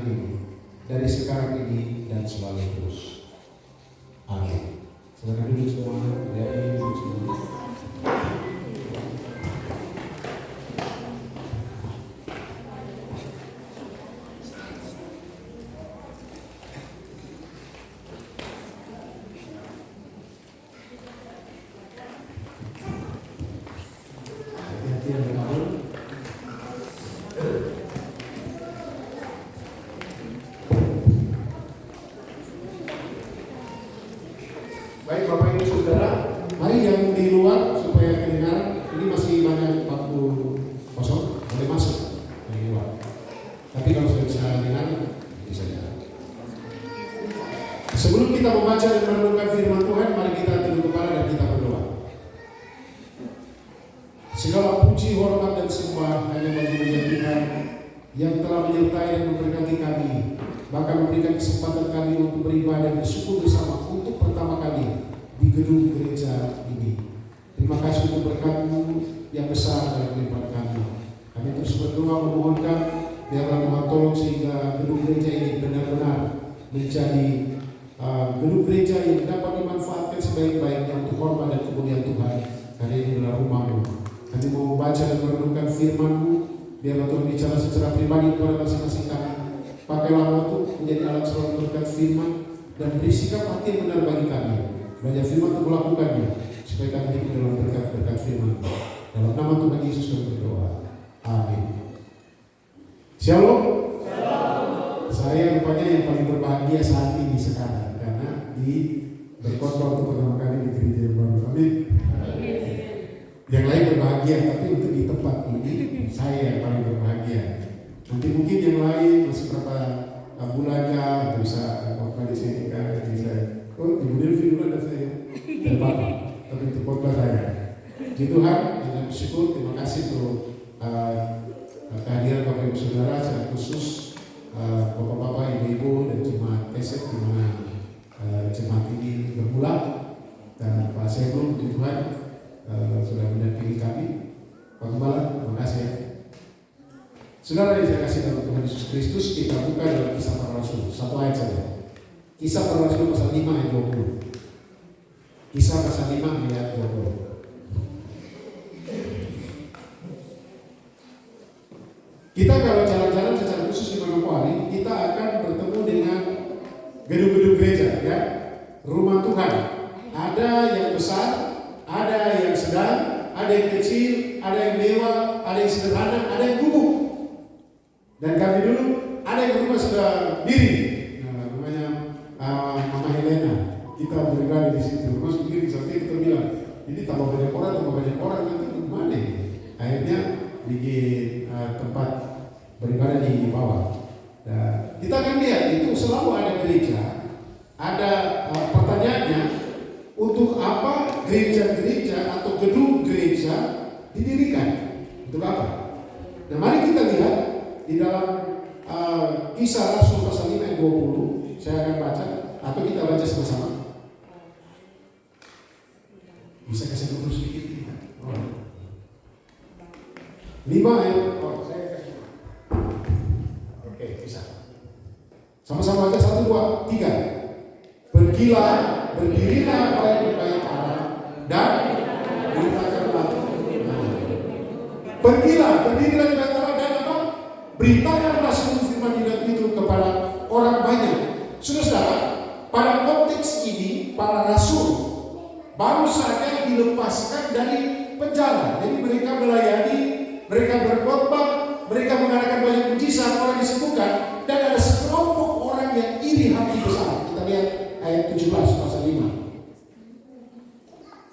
ini, dari sekarang ini dan selalu terus. Amin. Silakan duduk semua, duduk semua. Baik Bapak Ibu Saudara, mari yang di luar supaya kedengaran. Ini masih banyak waktu kosong, boleh masuk di luar. Tapi kalau sudah bisa dengar, bisa jalan. Sebelum kita membaca dan merenungkan firman Tuhan, mari kita tunduk kepala dan kita berdoa. Segala puji, hormat dan sembah hanya bagi Tuhan yang telah menyertai dan memberkati kami, bahkan memberikan kesempatan kami untuk beribadah dan bersyukur bersama untuk pertama kali di gedung gereja ini. Terima kasih untuk berkat-Mu yang besar dalam kehidupan kami. Kami terus berdoa memohonkan biarlah Tuhan tolong sehingga gedung gereja ini benar-benar menjadi gedung gereja yang dapat dimanfaatkan sebaik-baiknya untuk hormat dan kemuliaan Tuhan. Karena ini adalah rumah-Mu. Kami mau membaca dan merenungkan firman-Mu. Biarlah Tuhan bicara secara pribadi kepada masing-masing kami. Pakailah waktu menjadi alat selalu berkat firman dan beri sikap hati yang benar bagi kami. Belajar firman untuk melakukannya supaya kami hidup dalam berkat-berkat firman. Dalam nama Tuhan Yesus kami berdoa. Amin. Shalom. Shalom. Saya rupanya yang paling berbahagia saat ini sekarang karena berkhotbah untuk pertama kali di gereja yang baru. Amin. Yang lain berbahagia, tapi untuk di tempat ini saya yang paling berbahagia. Nanti mungkin yang lain masih berapa bulannya atau bisa khotbah di sini kan, bisa. Oh, Ibu Delvi dulu ada saya dan Bapak, tapi itu khotbah saya. Puji Tuhan, dengan bersyukur, terima kasih untuk kehadiran Bapak Ibu Saudara secara khusus Bapak-bapak, Ibu-ibu dan jemaat Kesek di mana jemaat ini bermula. Dan Pak Sebelum, puji Tuhan sudah mendampingi kami. Pak Gembala, terima kasih. Saudara yang saya kasih dalam Tuhan Yesus Kristus, kita buka dalam Kisah Para Rasul, satu ayat saja. Kisah Para Rasul pasal 5 ayat 20. Kisah pasal 5 ayat 20. Kita kalau jalan-jalan secara khusus di Manokwari, kita akan bertemu dengan gedung-gedung gereja, ya, rumah Tuhan. Ada yang besar, ada yang sedang, ada yang kecil, ada yang mewah, ada yang sederhana, ada yang gubuk. Dan kami dulu ada yang rumah sudah diri, namanya Mama Helena. Kita beribadah di situ. Rumah sendiri sampai kita bilang, ini tambah banyak orang nanti gimana? Akhirnya bikin tempat beribadah di bawah. Nah, kita akan lihat itu selalu ada gereja. Ada pertanyaannya, untuk apa gereja-gereja atau gedung gereja didirikan? Untuk apa? Nah, mari kita lihat di dalam Kisah Rasul pasal 5 ayat 20. Saya akan baca atau kita baca sama-sama. Bisa kasih dulu sedikit. 5 ayat. Saya kasih. Oke, bisa. Sama-sama aja 1, 2, 3. Pergilah, berdirilah baik-baik Allah dan beritakanlah. Pergilah, berdirilah baik Allah dan apa? Beritakanlah seluruh firman itu kepada orang banyak. Saudara, pada konteks ini para rasul baru saja dilepaskan dari penjara. Jadi mereka melayani, mereka berkhotbah, mereka mengadakan banyak mujizat, orang disembuhkan, dan ada sekelompok orang yang iri hati besar. Kita lihat ayat 17 pasal 5.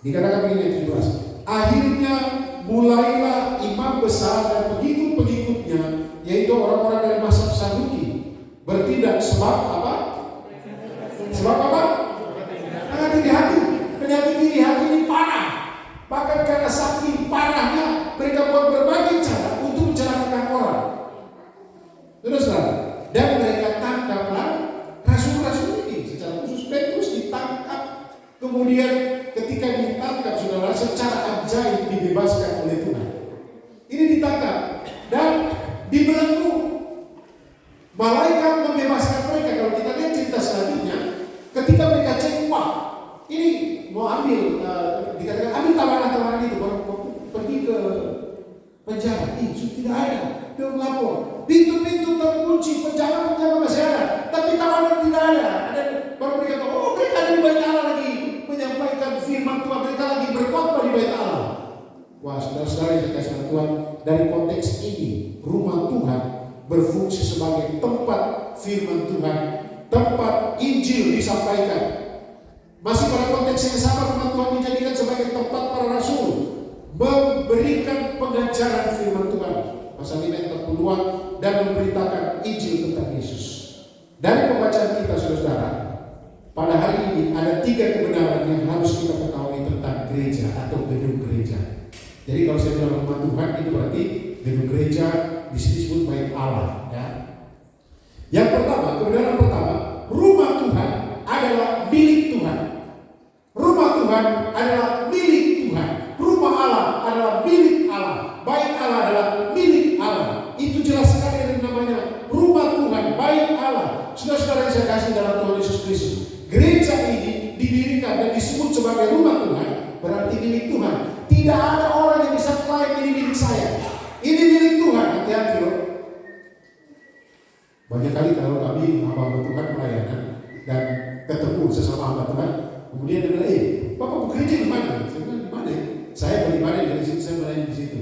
Dikatakan begini ayat 17. Akhirnya mulailah imam besar dan pengikut-pengikutnya, yaitu orang-orang dari mazhab Saduki, bertindak sebab apa? Sebab apa? Iri hati. Penyakit iri hati ini parah. Bahkan karena saking parahnya, mereka buat berbagai cara untuk mencelakakan orang. Terus dan mereka tangkaplah rasul-rasul ini. Secara khusus Petrus ditangkap. Kemudian ketika ditangkap, saudara, secara ajaib dibebaskan oleh Tuhan. Ini ditangkap dan dibelenggu. Malaikat Tidak ada. Dia melapor. Pintu-pintu terkunci, penjara-penjara masih ada. Tapi tawanan tidak ada. Ada baru mereka tahu, oh mereka ada di bait Allah lagi menyampaikan firman Tuhan, mereka lagi berkhotbah di bait Allah. Wah, saudara-saudara yang dikasihi Tuhan, dari konteks ini rumah Tuhan berfungsi sebagai tempat firman Tuhan, tempat Injil disampaikan. Masih pada konteks yang sama, rumah Tuhan dijadikan sebagai tempat para rasul memberikan pengajaran firman Tuhan. Pasal 5 ayat 42, dan memberitakan Injil tentang Yesus. Dari pembacaan kita, saudara-saudara, pada hari ini ada 3 kebenaran yang harus kita ketahui tentang gereja atau gedung gereja. Jadi kalau saya bilang rumah Tuhan, itu berarti gedung gereja di sini disebut bait Allah. Ya. Yang pertama, kebenaran pertama, rumah Tuhan adalah milik Tuhan. Rumah Tuhan adalah milik Tuhan. Rumah Allah adalah milik Allah. Bait Allah adalah milik Allah. Itu jelas sekali dari namanya rumah Tuhan, bait Allah. Saudara-saudara yang saya kasih dalam Tuhan Yesus Kristus, gereja ini didirikan dan disebut sebagai rumah Tuhan, berarti milik Tuhan. Tidak ada orang yang bisa klaim ini milik saya. Ini milik Tuhan. Hati-hati loh. Banyak kali kalau kami hamba Tuhan pelayanan dan ketemu sesama hamba Tuhan, kemudian dia bilang, Bapak bekerja di mana? Saya bilang, di mana? Saya beribadah dari situ, saya melayani di situ.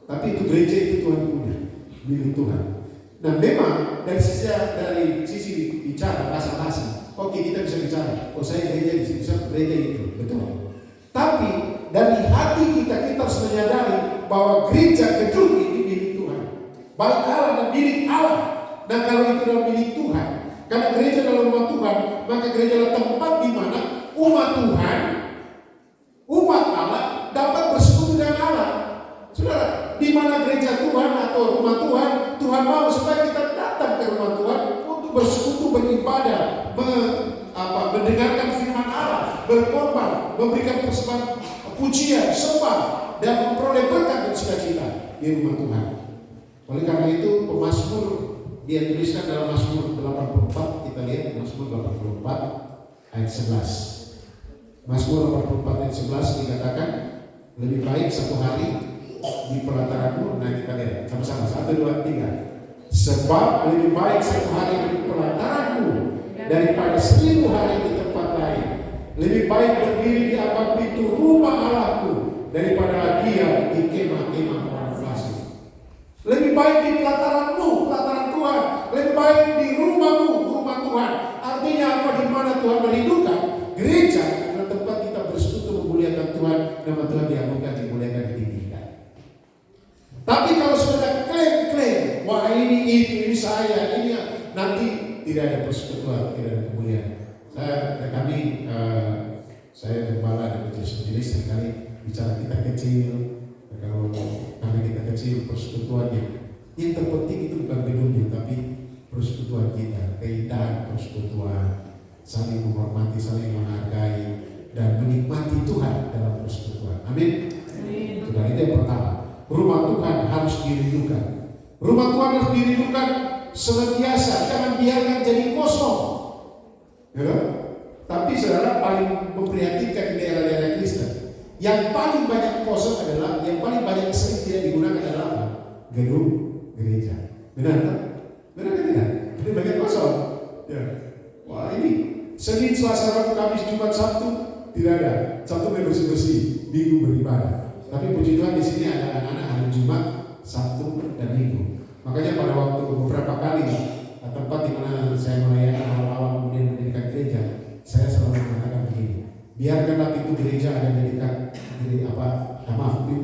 Tapi itu gereja itu Tuhan punya, milik Tuhan. Nah memang dari sisi bicara basa-basi, oke kita bisa bicara, oh saya gereja di sini, saya gereja itu, betul. Tapi dari hati kita harus menyadari bahwa gereja gedung ini milik Tuhan. Bait Allah dan milik Allah. Dan kalau itu adalah milik Tuhan, karena gereja adalah rumah Tuhan, maka gereja adalah tempat di mana umat Tuhan, umat Allah dapat bersekutu dengan Allah. Saudara, di mana gereja Tuhan atau rumah Tuhan, Tuhan mau supaya kita datang ke rumah Tuhan untuk bersekutu, beribadah, mendengarkan firman Allah, berkorban, memberikan persembahan pujian, sembah, dan memperoleh berkat dan sukacita di rumah Tuhan. Oleh karena itu, pemazmur dia tuliskan dalam Mazmur 84, kita lihat Mazmur 84 ayat 11. Mazmur 84 ayat 11 dikatakan, lebih baik satu hari di pelataranmu. Nah kita lihat sama-sama, 1, 2, 3. Sebab lebih baik satu hari di pelataranmu daripada 1000 hari di tempat lain. Lebih baik berdiri di ambang pintu rumah Allahku daripada diam di kemah-kemah orang fasik. Lebih baik di pelataranmu, pelataran Tuhan. Lebih baik di rumahmu, rumah Tuhan. Artinya apa? Di mana Tuhan merindukan, gereja adalah tempat kita bersekutu memuliakan Tuhan. Nama Tuhan diagungkan, dimuliakan, ditinggikan. Tapi kalau sudah klaim-klaim, wah ini itu, ini saya, ini nanti tidak ada persekutuan, tidak ada kemuliaan. Saya gembala dan majelis sekali bicara kita kecil. Kalau karena kita kecil, persekutuannya yang terpenting itu bukan gedungnya, tapi persekutuan kita, keindahan persekutuan, saling menghormati, saling menghargai, dan menikmati Tuhan dalam persekutuan. Amin. Sudah, itu yang pertama. Rumah Tuhan harus dirindukan. Rumah Tuhan harus dirindukan senantiasa, jangan biarkan jadi kosong. Ya? Tapi saudara, paling memprihatinkan di daerah-daerah Kristen, yang paling banyak kosong adalah, yang paling banyak sering tidak digunakan adalah apa? Gedung gereja. Benar tak? Benar tidak? Ini banyak kosong. Ya. Wah ini Senin, Selasa, Rabu, Kamis, Jumat, Sabtu tidak ada. Sabtu bersih-bersih, Minggu beribadah. Tapi puji Tuhan di sini ada anak-anak hari Jumat, Sabtu, dan Minggu. Makanya pada waktu beberapa kali tempat di mana saya melayani awal-awal kemudian mendirikan gereja, saya selalu mengatakan begini: biarkanlah pintu gereja ada dedikan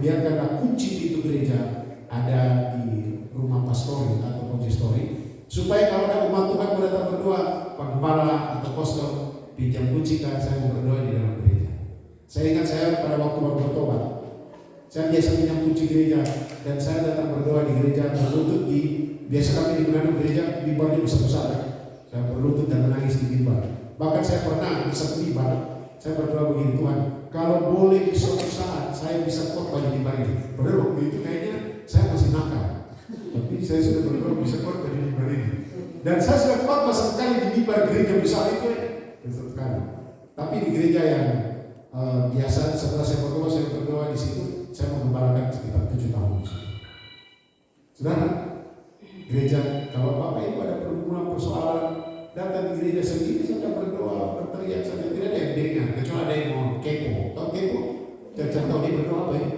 biarkanlah kunci pintu gereja ada di rumah pastori atau konsistori, supaya kalau ada umat Tuhan mau datang berdoa, Pak Gembala atau pastor pinjam kunci kan, saya mau berdoa di dalam gereja. Saya ingat saya pada waktu baru bertobat, saya biasa pinjam kunci gereja dan saya datang berdoa di gereja, berlutut di, biasa kami di Manado gereja mimbarnya besar-besar, saya berlutut dan menangis di mimbar. Bahkan saya pernah di satu mimbar, saya berdoa begini, Tuhan, kalau boleh di suatu saat saya bisa khotbah di mimbar ini. Padahal waktu itu kayaknya saya masih nakal, tapi saya sudah berdoa bisa khotbah di mimbar ini. Dan saya sudah khotbah sekali di mimbar gereja besar itu, sekali. Tapi di gereja yang biasa, setelah saya berdoa di situ, saya menggembalakan sekitar 7 tahun. Saudara, gereja, kalau Bapak Ibu ada pergumulan persoalan, datang di gereja sendiri saja berdoa, berteriak saja, tidak ada yang dengar, kecuali ada yang mau kepo. Tahu kepo? Contoh dia berdoa apa ya?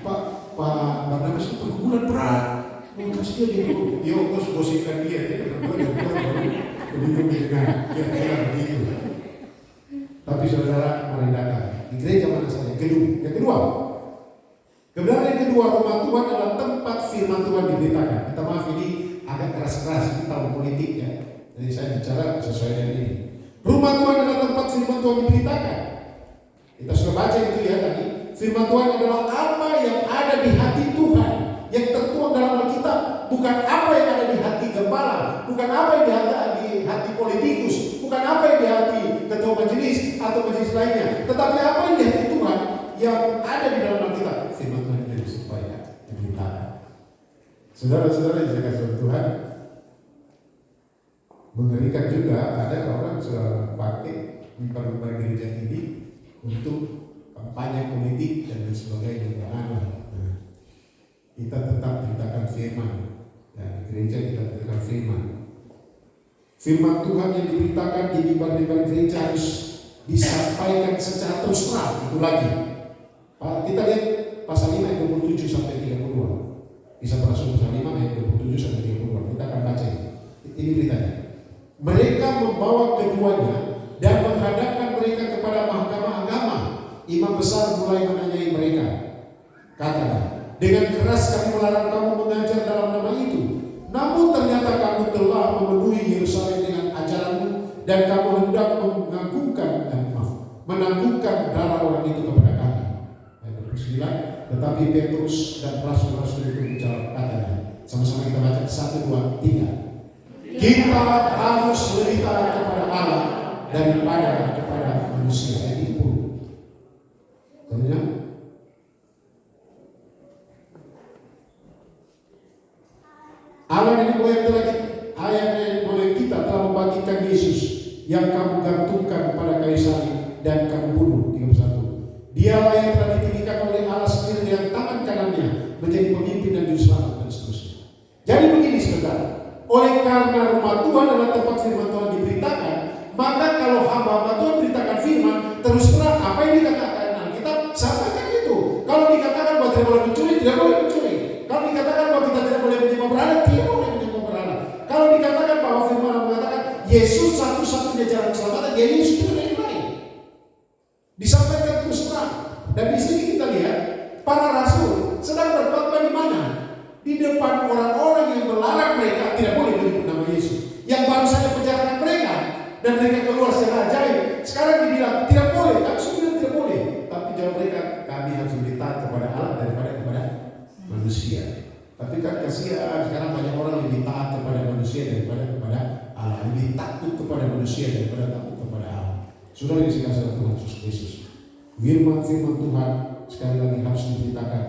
Pak Barnabas itu pergumulan berat. Mau kasih dia dulu, yo gosipkan dia berdoa, kemudian dengar, kira-kira begitu. Tapi saudara, mari datang di gereja mana saja. Yang kedua, kebenaran yang kedua, rumah Tuhan adalah tempat firman Tuhan diberitakan. Kita maaf ini agak keras-keras, ini tahun politik ya. Jadi saya bicara sesuai dengan ini. Rumah Tuhan adalah tempat firman Tuhan diberitakan. Kita sudah baca itu ya tadi. Firman Tuhan adalah apa yang ada di hati Tuhan, yang tertuang dalam Alkitab. Bukan apa yang ada di hati gembala, bukan apa yang ada di hati politikus, bukan apa yang di hati ketua majelis atau majelis lainnya, tetapi apa yang di hati Tuhan yang ada di dalam Alkitab. Firman Tuhan itu supaya diberitakan. Saudara-saudara yang dikasihi Tuhan, mengerikan juga ada orang sudah pakai mimbar gereja ini untuk kampanye politik dan lain sebagainya. Kita tetap beritakan firman. Ya, gereja kita beritakan firman. Firman Tuhan yang diberitakan di mimbar-mimbar gereja harus disampaikan secara terus terang. Itu lagi. Kita lihat pasal 5 ayat 27 sampai 32. Kisah para Rasul pasal 5 ayat 27 sampai 32. Kita akan baca ini. Ini beritanya. Mereka membawa keduanya dan menghadapkan mereka kepada mahkamah agama. Imam besar mulai menanyai mereka. Katanya, dengan keras kami melarang kamu mengajar dalam nama itu. Namun ternyata kamu telah memenuhi Yerusalem dengan ajaranmu dan kamu hendak menanggungkan darah orang itu kepada kami. Ayat 29. Tetapi Petrus dan rasul-rasul itu menjawab, katanya, sama-sama kita baca 1, 2, 3. Kita harus berita kepada Allah daripada kepada manusia. Ayat 10. Kemudian Allah nenek moyang kita telah membagikan Yesus yang kamu gantungkan pada kayu salib dan kamu bunuh. 31. Dialah yang telah dipilihkan oleh Allah sendiri dengan tangan kanannya menjadi pemimpin dan juru selamat dan seterusnya. Jadi begini saudara, oleh karena rumah Tuhan adalah tempat firman Tuhan diberitakan, maka kalau hamba-hamba Tuhan beritakan firman, terus terang apa yang dikatakan kita sampaikan itu. Kalau dikatakan bahwa tidak boleh mencuri, tidak boleh mencuri. Kalau dikatakan bahwa kita tidak boleh menyembah berhala, tidak boleh menyembah berhala. Kalau dikatakan bahwa firman mengatakan Yesus satu-satunya jalan keselamatan, ya Yesus tidak ada yang lain. Disampaikan terus terang. Dan di sini kita lihat para rasul sedang berkhotbah di mana? Di depan orang-orang yang melarang mereka tidak boleh menyebut nama Yesus, yang baru saja penjarakan mereka dan mereka keluar secara ajaib. Sekarang dibilang tidak boleh, kami sudah tidak boleh. Tapi jawab mereka, kami harus lebih taat kepada Allah daripada kepada manusia. Tapi kan kasihan sekarang banyak orang lebih taat kepada manusia daripada kepada Allah, lebih takut kepada manusia daripada takut kepada Allah. Sudah dikasih Tuhan Yesus Kristus. Firman Tuhan sekali lagi harus diberitakan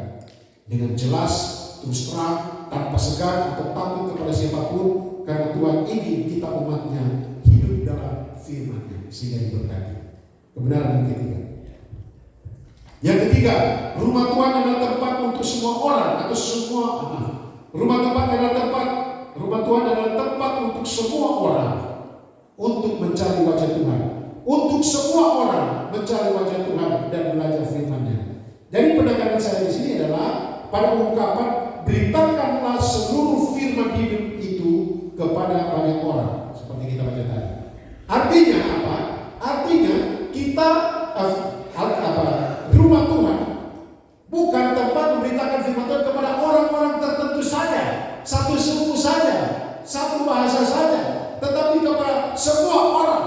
dengan jelas, terus terang, tanpa segan atau takut kepada siapapun, karena Tuhan ingin kita umatnya hidup dalam firman-Nya sehingga diberkati. Kebenaran yang ketiga. Yang ketiga, rumah Tuhan adalah tempat untuk semua orang atau semua rumah Tuhan adalah tempat untuk semua orang untuk mencari wajah Tuhan. Untuk semua orang mencari wajah Tuhan dan belajar firman-Nya. Jadi penekanan saya di sini adalah pada ungkapan beritakanlah seluruh firman hidup itu kepada banyak orang, seperti kita baca tadi. Artinya apa? Artinya kita rumah Tuhan bukan tempat memberitakan firman Tuhan kepada orang-orang tertentu saja, satu suku saja, satu bahasa saja, tetapi kepada semua orang.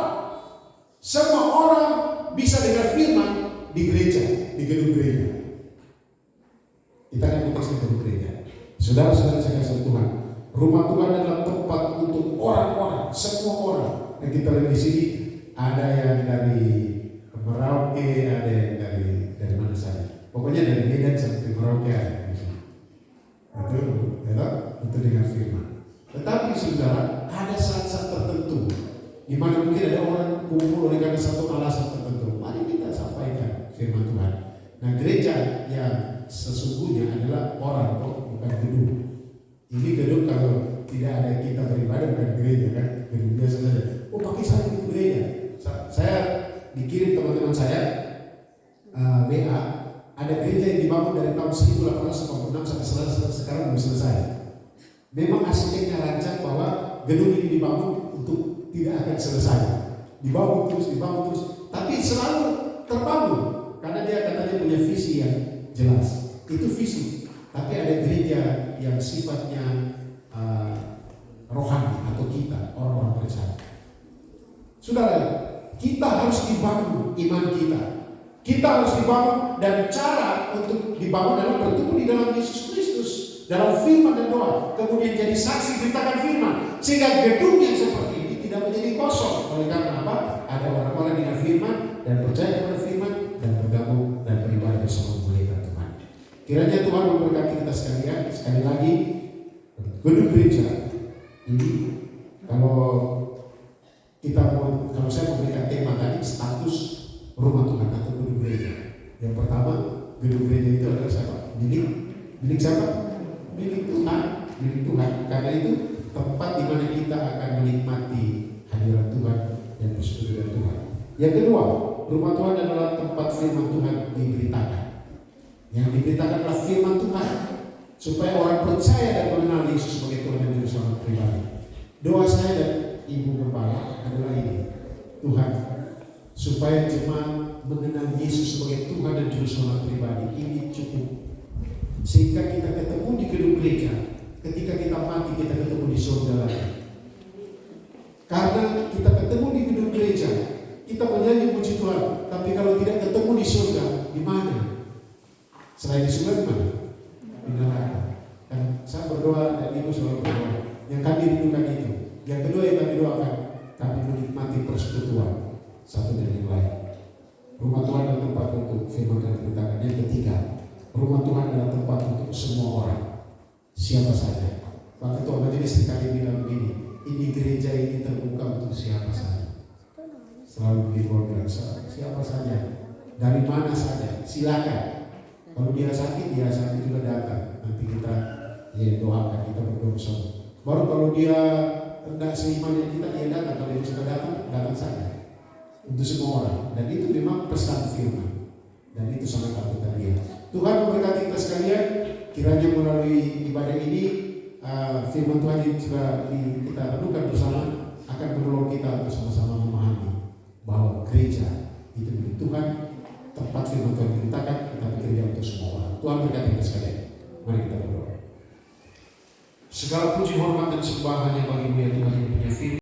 Semua orang bisa dengar firman di gereja, di gedung gereja. Kita akan konteks gedung gereja. Saudara-saudara saya kasih Tuhan, rumah Tuhan adalah tempat untuk orang-orang, semua orang. Yang kita lihat di sini ada yang dari Merauke, ada yang dari mana saja. Pokoknya dari Medan sampai Merauke ada. Itu dengan firman. Tetapi saudara, ada saat-saat tertentu di mana mungkin ada orang kumpul oleh karena satu alasan tertentu. Mari kita sampaikan firman Tuhan. Nah, gereja yang sesungguhnya adalah orang bukan gedung. Ini gedung kalau tidak ada kita beribadah bukan gereja kan, gedung biasa saja. Oh pakai saya itu gereja. Saya dikirim teman-teman saya WA, ada gereja yang dibangun dari tahun 1886 sampai sekarang belum selesai. Memang arsiteknya rancang bahwa gedung ini dibangun untuk tidak akan selesai. Dibangun terus, tapi selalu terbangun karena dia katanya punya visi yang jelas. Itu visi. Tapi ada gereja yang sifatnya rohani atau kita orang-orang percaya. Saudara, kita harus dibangun iman kita. Kita harus dibangun dan cara untuk dibangun adalah bertumbuh di dalam Yesus Kristus, dalam firman dan doa, kemudian jadi saksi beritakan firman, sehingga gedung yang seperti ini tidak menjadi kosong. Oleh karena apa? Ada orang-orang dengan firman dan percaya kepada firman dan bergabung dan beribadah bersama memuliakan Tuhan. Kiranya Tuhan memberkati kita sekalian. Sekali lagi, gedung gereja ini kalau saya memberikan tema tadi status rumah Tuhan atau gedung gereja. Yang pertama, gedung gereja itu adalah siapa? Milik siapa? Milik Tuhan. Karena itu tempat di mana kita akan menikmati hadirat Tuhan dan bersekutu dengan Tuhan. Yang kedua, rumah Tuhan adalah tempat firman Tuhan diberitakan. Yang diberitakan adalah firman Tuhan supaya orang percaya dan mengenal Yesus sebagai Tuhan dan Juru Selamat pribadi. Doa saya dan Ibu Kepala adalah ini, Tuhan, supaya jemaat mengenal Yesus sebagai Tuhan dan Juru Selamat pribadi ini cukup, sehingga kita ketemu di gedung gereja. Ketika kita mati, kita ketemu di surga lagi. Karena kita ketemu di gedung gereja, kita menyanyi puji Tuhan. Tapi kalau tidak ketemu di surga, di mana? Selain di surga di mana? Di neraka. Dan saya berdoa dan Ibu selalu berdoa. Yang kami rindukan itu. Yang kedua yang kami doakan, kami menikmati persekutuan satu dan yang lain. Rumah Tuhan adalah tempat untuk firman dan beritakan. Yang ketiga, rumah Tuhan adalah tempat untuk semua orang, siapa saja. Pak Ketua Majelis sekali bilang begini, ini gereja ini terbuka untuk siapa saja. Selalu bilang siapa saja, dari mana saja, silakan. Kalau dia sakit juga datang. Nanti kita doakan, kita berdoa bersama. Baru kalau dia tidak seiman yang kita, dia datang. Kalau dia sudah datang saja. Untuk semua orang. Dan itu memang pesan firman. Dan itu sangat patut kita lihat. Tuhan memberkati kita sekalian. Kiranya melalui ibadah ini firman Tuhan yang sudah kita renungkan bersama akan menolong kita untuk sama-sama memahami bahwa gereja itu milik Tuhan, tempat firman Tuhan diberitakan, tetapi gereja untuk semua orang. Tuhan berkati kita sekalian. Mari kita berdoa. Segala puji, hormat dan sembah hanya bagi-Mu ya Tuhan yang punya firman.